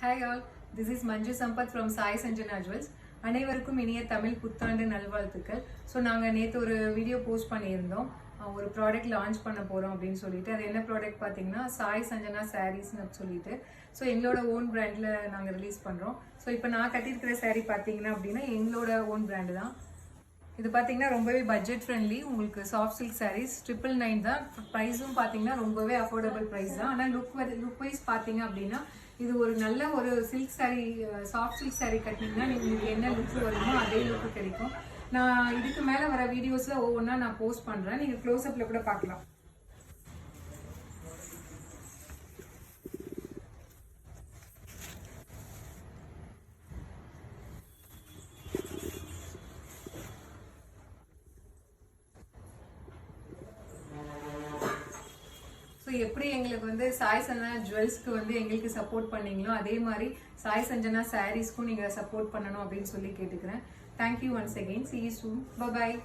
Hi all, this is Manju Sampath from Sai Sanjana Jewels. அனைவருக்கும் இனிய தமிழ் புத்தாண்டு நல்வாழ்த்துக்கள். ஸோ நாங்கள் நேற்று ஒரு வீடியோ போஸ்ட் பண்ணியிருந்தோம், ஒரு ப்ராடக்ட் லான்ச் பண்ண போகிறோம் அப்படின்னு சொல்லிட்டு. அது என்ன ப்ராடக்ட் பார்த்தீங்கன்னா சாய் சஞ்சனா சாரீஸ்னு சொல்லிட்டு. ஸோ எங்களோட ஓன் பிராண்டில் நாங்கள் ரிலீஸ் பண்ணுறோம். ஸோ இப்போ நான் கட்டியிருக்கிற சாரீ பார்த்தீங்கன்னா அப்படின்னா எங்களோட ஓன் பிராண்டு தான். இது பார்த்தீங்கன்னா ரொம்பவே பட்ஜெட் ஃப்ரெண்ட்லி, உங்களுக்கு சாஃப்ட் சில்க் சாரீஸ் 999 தான். ப்ரைஸும் பார்த்தீங்கன்னா ரொம்பவே அஃபோர்டபுள் ப்ரைஸ் தான். ஆனால் லுக் வைஸ் பார்த்தீங்க அப்படின்னா இது ஒரு நல்ல ஒரு silk sari, soft silk sari கட்டினீங்கன்னா உங்களுக்கு என்ன லுக் வருமோ அதே லுக்கு கிடைக்கும். நான் இதுக்கு மேலே வர வீடியோஸில் ஒவ்வொன்றா நான் போஸ்ட் பண்ணுறேன், நீங்கள் க்ளோஸ்அப்பில் கூட பார்க்கலாம். ஸோ எப்படி எங்களுக்கு வந்து சாய் சஞ்சனா ஜுவல்ஸ்க்கு வந்து எங்களுக்கு சப்போர்ட் பண்ணீங்களோ அதே மாதிரி சாய் சஞ்சனா சாரீஸ்க்கும் நீங்கள் சப்போர்ட் பண்ணணும் அப்படின்னு சொல்லி கேட்டுக்கிறேன். Thank you once again. See you soon. Bye bye.